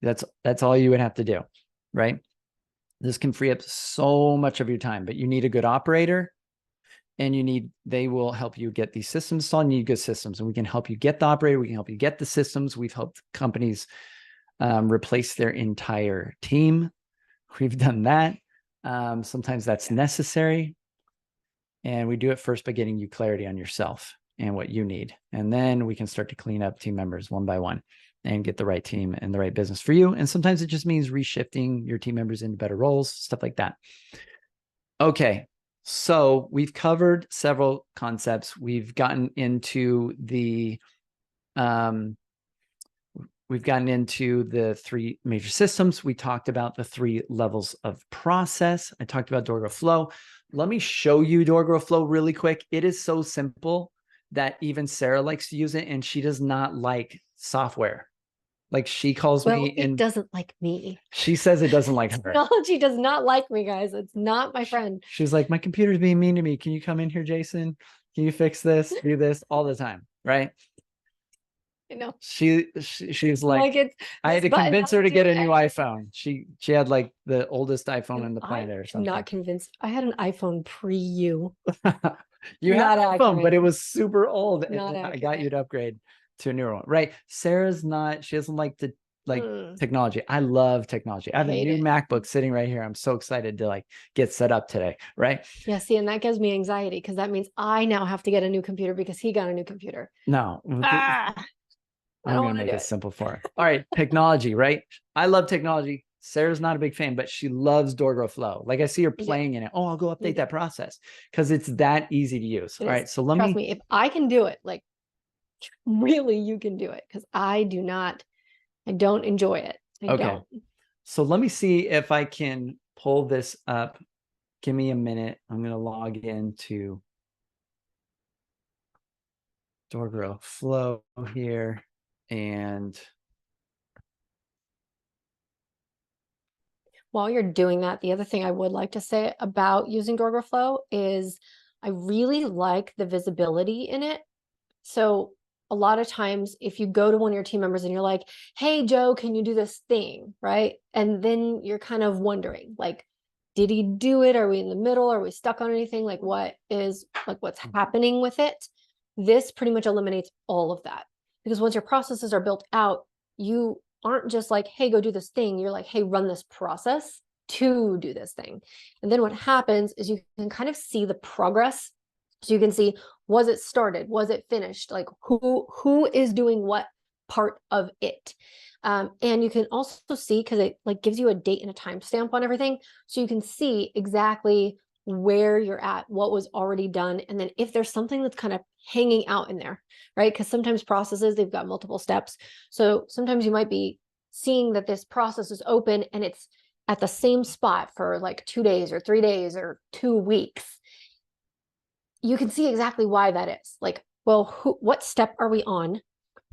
That's all you would have to do, right? This can free up so much of your time, but you need a good operator, and they will help you get these systems installed. You need good systems, and we can help you get the operator. We can help you get the systems. We've helped companies replace their entire team. We've done that. Sometimes that's necessary. And we do it first by getting you clarity on yourself and what you need. And then we can start to clean up team members one by one and get the right team and the right business for you. And sometimes it just means reshifting your team members into better roles, stuff like that. Okay. So we've covered several concepts. We've gotten into the 3 major systems. We talked about the 3 levels of process. I talked about DoorGrow Flow. Let me show you DoorGrow Flow really quick. It is so simple that even Sarah likes to use it, and she does not like software. Like she calls me and it doesn't like me. She says it doesn't like her. Technology does not like me, guys. It's not my friend. She's like, my computer's being mean to me. Can you come in here, Jason? Can you fix this? Do this all the time, right? I know. She's like It's I had this to button convince has her to to do get a new X. iPhone. She had like the oldest iPhone And on the I planet or am something. not convinced. I had an iPhone pre you. You had Not an iPhone, but accurate. it was super old, and Not then I got you accurate. to upgrade to a newer one. Right? Sarah's not. She doesn't like the Mm, technology. I love technology. I have a hate new it. MacBook sitting right here. I'm so excited to like get set up today. Right? Yeah, see, and that gives me anxiety because that means I now have to get a new computer because he got a new computer. No, Ah, I I'm don't gonna want to make do it it. simple for her. All right, technology. Right? I love technology. Sarah's not a big fan, but she loves DoorGrow Flow. Like I see her You do. playing in it. Oh, I'll go You update do. that process because it's that easy to use. It All is. right, so let Trust me. me, if I can do it, like really you can do it because I do not, I don't enjoy it. I Okay, don't. so let me see if I can pull this up. Give me a minute. I'm going to log into DoorGrow Flow here. And While you're doing that, the other thing I would like to say about using DoorGrow Flow is I really like the visibility in it. So a lot of times if you go to one of your team members and you're like, hey, Joe, can you do this thing? Right. And then you're kind of wondering, like, did he do it? Are we in the middle? Are we stuck on anything? Like what's happening with it? This pretty much eliminates all of that. Because once your processes are built out, you aren't just like, hey, go do this thing. You're like, hey, run this process to do this thing. And then what happens is you can kind of see the progress. So you can see, was it started? Was it finished? Like who is doing what part of it? And you can also see, because it like gives you a date and a timestamp on everything. So you can see exactly where you're at, what was already done. And then if there's something that's kind of hanging out in there, right? Because sometimes processes, they've got multiple steps. So sometimes you might be seeing that this process is open and it's at the same spot for like 2 days or 3 days or 2 weeks. You can see exactly why that is. Like, well, what step are we on?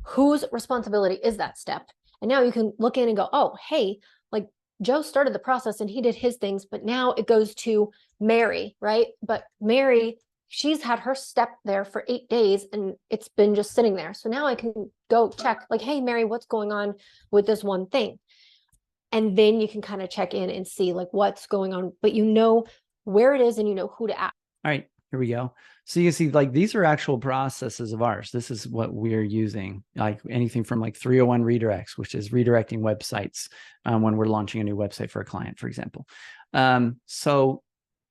Whose responsibility is that step? And now you can look in and go, oh, hey, like Joe started the process and he did his things, but now it goes to Mary, right? But Mary, she's had her step there for 8 days and it's been just sitting there. So now I can go check, like, hey, Mary, what's going on with this one thing? And then you can kind of check in and see like what's going on, but you know where it is and you know who to ask. all right, here we go. So you can see like these are actual processes of ours. This is what we're using, like anything from like 301 redirects, which is redirecting websites when we're launching a new website for a client, for example. So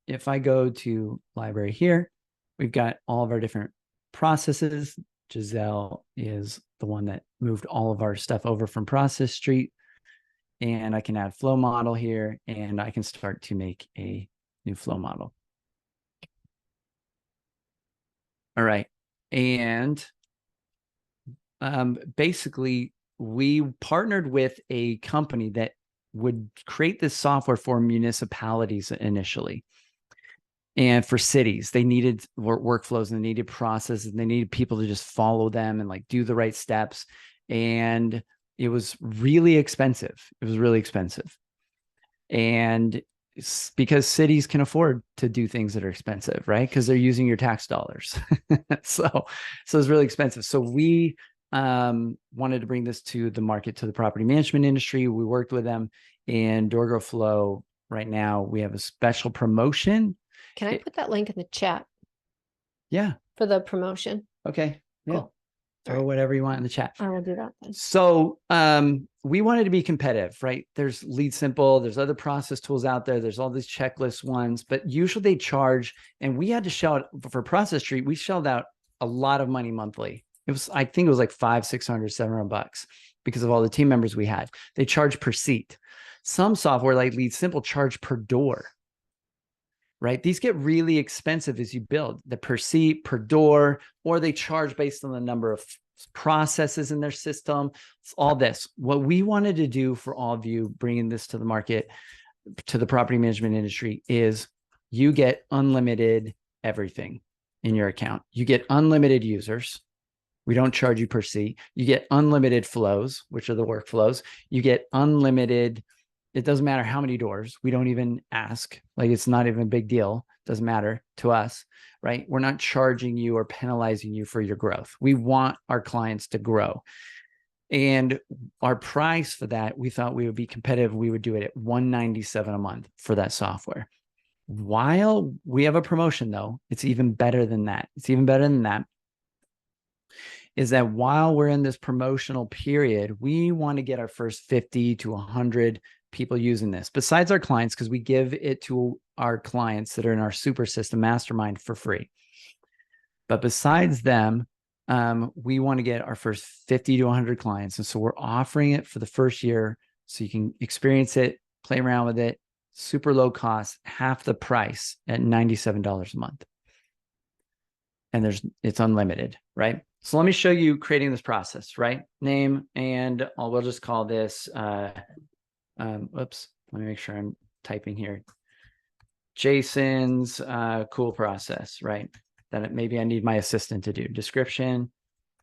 if I go to library here, we've got all of our different processes. Giselle is the one that moved all of our stuff over from Process Street. And I can add flow model here, and I can start to make a new flow model. All right. And basically, we partnered with a company that would create this software for municipalities initially. And for cities, they needed workflows and they needed processes and they needed people to just follow them and like do the right steps. And it was really expensive. It was really expensive. And because cities can afford to do things that are expensive, right? Because they're using your tax dollars. so it's really expensive. So we wanted to bring this to the market, to the property management industry. We worked with them in DoorGrow Flow. Right now, we have a special promotion. Can I put that link in the chat? Yeah. For the promotion. Okay. Yeah. Cool. Throw whatever you want in the chat. I will do that then. So we wanted to be competitive, right? There's Lead Simple, there's other process tools out there, there's all these checklist ones, but usually they charge, and we had to shell out for Process Street, we shelled out a lot of money monthly. It was, I think it was like $500, $600, $700 because of all the team members we had. They charge per seat. Some software like Lead Simple charge per door. Right? These get really expensive as you build the per seat, per door, or they charge based on the number of processes in their system. It's all this. What we wanted to do for all of you bringing this to the market, to the property management industry, is you get unlimited everything in your account. You get unlimited users. We don't charge you per seat. You get unlimited flows, which are the workflows. You get unlimited. It doesn't matter how many doors. We don't even ask. Like, it's not even a big deal. Doesn't matter to us, right? We're not charging you or penalizing you for your growth. We want our clients to grow. And our price for that, we thought we would be competitive. We would do it at $197 a month for that software. While we have a promotion though, it's even better than that. It's even better than that. Is that while we're in this promotional period, we want to get our first 50 to 100 people using this besides our clients, because we give it to our clients that are in our super system mastermind for free. But besides them, we want to get our first 50 to 100 clients. And so we're offering it for the first year so you can experience it, play around with it, super low cost, half the price at $97 a month. And it's unlimited, right? So let me show you creating this process, right? Name, and we'll just call this, oops, let me make sure I'm typing here. Jason's cool process, right? That maybe I need my assistant to do. Description,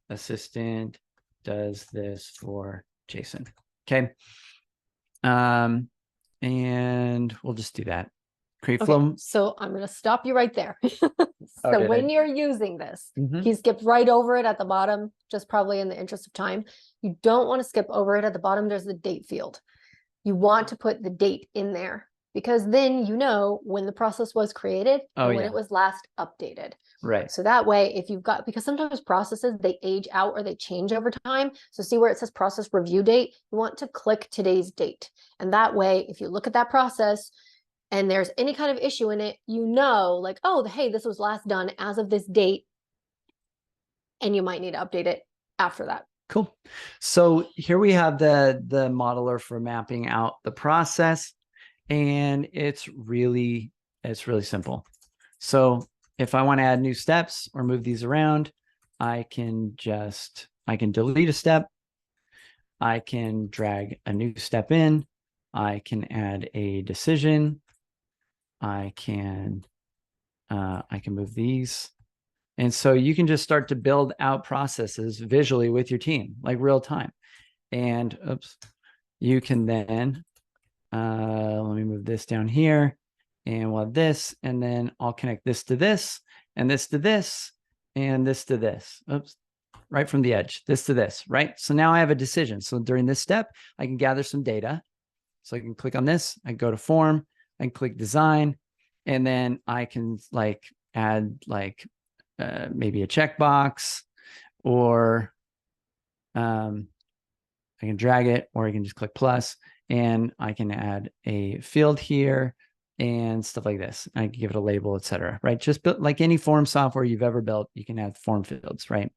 assistant does this for Jason. Okay. And we'll just do that. Create flow. So I'm going to stop you right there. So when you're using this, he skipped right over it at the bottom, just probably in the interest of time. You don't want to skip over it at the bottom. There's the date field. You want to put the date in there because then you know when the process was created and when it was last updated. Right. So that way, if you've got, because sometimes processes, they age out or they change over time. So see where it says process review date, you want to click today's date. And that way, if you look at that process and there's any kind of issue in it, you know, like, oh, hey, this was last done as of this date. And you might need to update it after that. Cool. So here we have the modeler for mapping out the process, and it's really simple. So if I want to add new steps or move these around, I can delete a step. I can drag a new step in. I can add a decision. I can move these. And so you can just start to build out processes visually with your team, like real time. And you can then, let me move this down here and we'll have this, and then I'll connect this to this and this to this and this to this. Oops, right from the edge, this to this, right? So now I have a decision. So during this step, I can gather some data. So I can click on this, I can go to form, I can click design, and then I can like add like, maybe a checkbox, or I can drag it, or I can just click plus, and I can add a field here and stuff like this. I can give it a label, etc. Right? Just like any form software you've ever built, you can add form fields, right?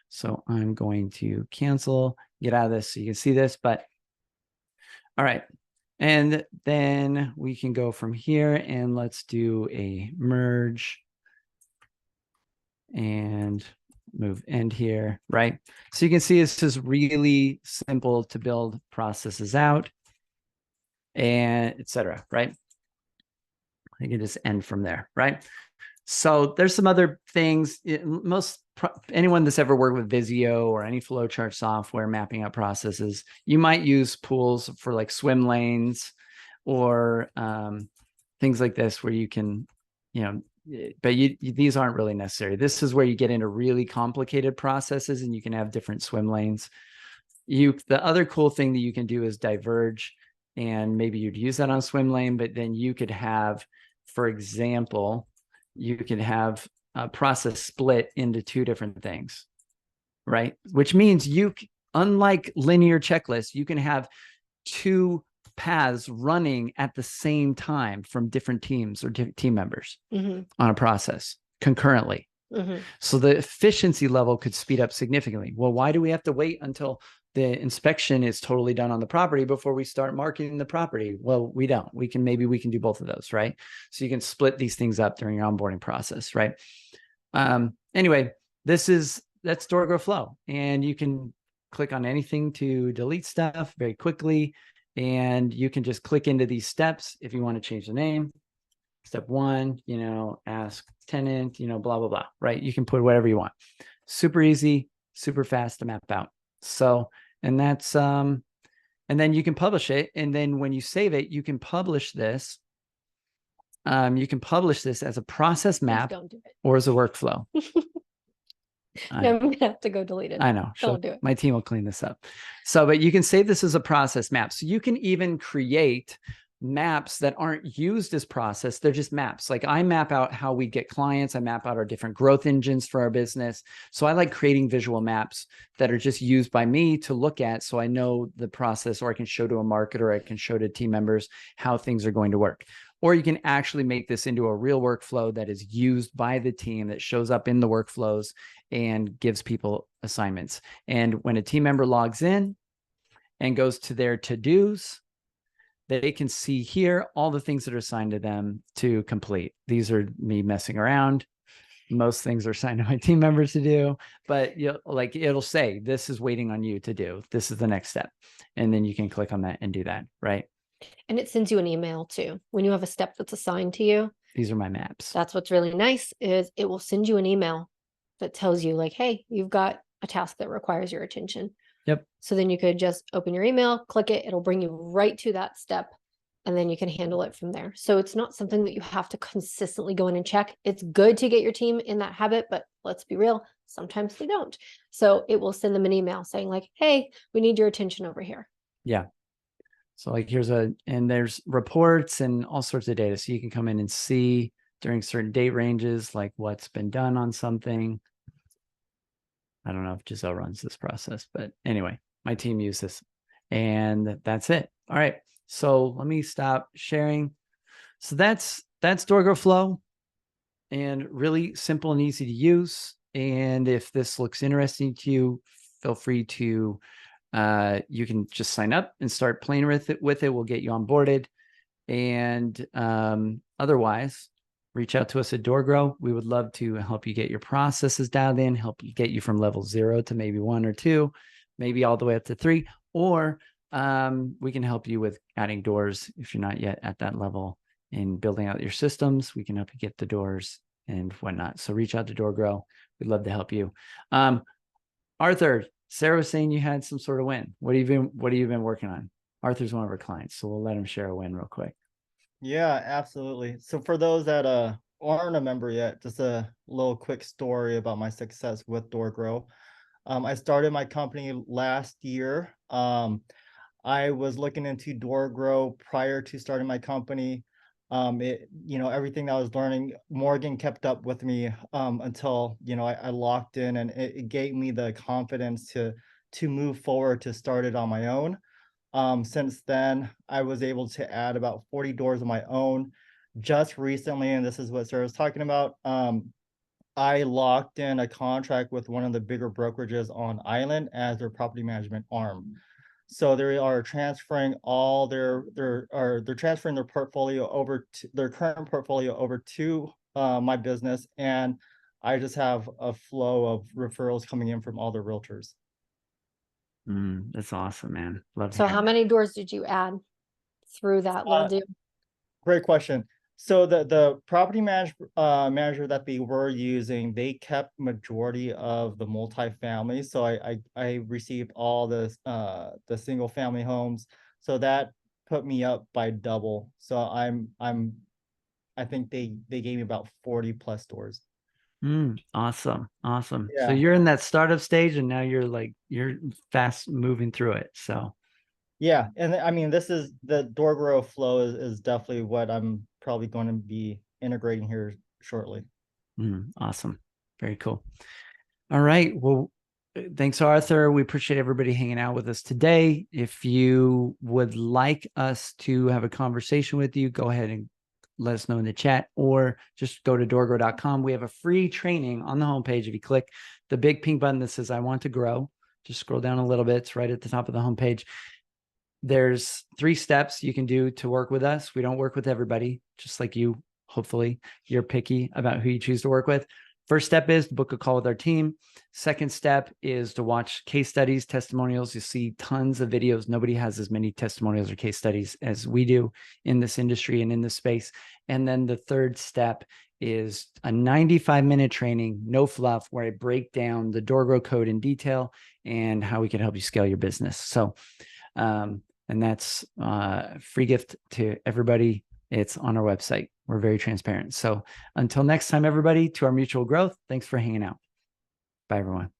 So I'm going to cancel, get out of this so you can see this, but all right. And then we can go from here and let's do a merge and move end here, right? So you can see this is really simple to build processes out and etc., right? You can just end from there, right? So there's some other things. Anyone that's ever worked with Visio or any flowchart software mapping out processes, you might use pools for like swim lanes or things like this where you can, but these aren't really necessary. This is where you get into really complicated processes and you can have different swim lanes. The other cool thing that you can do is diverge, and maybe you'd use that on swim lane, but then you could have, for example, you can have a process split into two different things, right? Which means unlike linear checklists, you can have two paths running at the same time from different teams or team members on a process concurrently. So the efficiency level could speed up significantly. Well, why do we have to wait until the inspection is totally done on the property before we start marketing the property? Well, we don't. Maybe we can do both of those, right? So you can split these things up during your onboarding process, right? Anyway, that's DoorGrow Flow, and you can click on anything to delete stuff very quickly. And you can just click into these steps if you want to change the name. Step 1, ask tenant, blah, blah, blah, right? You can put whatever you want. Super easy, super fast to map out. So, and that's, and then you can publish it. And then when you save it, you can publish this. You can publish this as a process map or as a workflow. I, I'm gonna have to go delete it. I know. Don't do it. My team will clean this up. So, but you can save this as a process map. So you can even create maps that aren't used as process. They're just maps. Like I map out how we get clients. I map out our different growth engines for our business. So I like creating visual maps that are just used by me to look at. So I know the process, or I can show to a marketer, I can show to team members how things are going to work. Or you can actually make this into a real workflow that is used by the team, that shows up in the workflows and gives people assignments. And when a team member logs in and goes to their to-dos, they can see here all the things that are assigned to them to complete. These are me messing around. Most things are assigned to my team members to do, but like it'll say, this is waiting on you to do. This is the next step. And then you can click on that and do that, right? And it sends you an email too. When you have a step that's assigned to you, these are my maps. That's what's really nice, is it will send you an email that tells you like, hey, you've got a task that requires your attention. Yep. So then you could just open your email, click it, it'll bring you right to that step, and then you can handle it from there. So it's not something that you have to consistently go in and check. It's good to get your team in that habit, but let's be real, sometimes they don't. So it will send them an email saying like, hey, we need your attention over here. Yeah. So like and there's reports and all sorts of data. So you can come in and see during certain date ranges, like what's been done on something. I don't know if Giselle runs this process, but anyway, my team uses this, and that's it. All right. So let me stop sharing. So that's DoorGrow Flow, and really simple and easy to use. And if this looks interesting to you, feel free to, you can just sign up and start playing with it. We'll get you onboarded. And otherwise, reach out to us at DoorGrow. We would love to help you get your processes dialed in, help you get you from level 0 to maybe 1 or 2, maybe all the way up to 3, or we can help you with adding doors if you're not yet at that level, in building out your systems. We can help you get the doors and whatnot. So reach out to DoorGrow. We'd love to help you. Arthur, Sarah was saying you had some sort of win. What have you been working on? Arthur's one of our clients, so we'll let him share a win real quick. Yeah, absolutely. So for those that aren't a member yet, just a little quick story about my success with DoorGrow. I started my company last year. I was looking into DoorGrow prior to starting my company. Everything that I was learning, Morgan kept up with me until I locked in, and it gave me the confidence to move forward, to start it on my own. Since then, I was able to add about 40 doors of my own. Just recently, and this is what Sarah was talking about, I locked in a contract with one of the bigger brokerages on island as their property management arm. So they are transferring all they're transferring their portfolio over to their current portfolio over to my business, and I just have a flow of referrals coming in from all the realtors. That's awesome, man. Love to So hear how that. many doors did you add through that little deal? Great question. So the property manager that they were using, they kept majority of the multifamily. So I received all the single family homes. So that put me up by double. So I think they gave me about 40 plus doors. Awesome. So Yeah. you're in that startup stage, and now you're fast moving through it. So Yeah, and I mean, this is the DoorGrow flow is definitely what I'm probably going to be integrating here shortly. Awesome. Very cool. All right. Well, thanks, Arthur. We appreciate everybody hanging out with us today. If you would like us to have a conversation with you, go ahead and let us know in the chat, or just go to doorgrow.com. We have a free training on the homepage. If you click the big pink button that says I want to grow, just scroll down a little bit. It's right at the top of the homepage. There's 3 steps you can do to work with us. We don't work with everybody, just like you. Hopefully you're picky about who you choose to work with. First step is to book a call with our team. Second step is to watch case studies, testimonials. You see tons of videos. Nobody has as many testimonials or case studies as we do in this industry and in this space. And then the third step is a 95-minute training, no fluff, where I break down the DoorGrow code in detail and how we can help you scale your business. So, and that's a free gift to everybody. It's on our website. We're very transparent. So until next time, everybody, to our mutual growth, thanks for hanging out. Bye, everyone.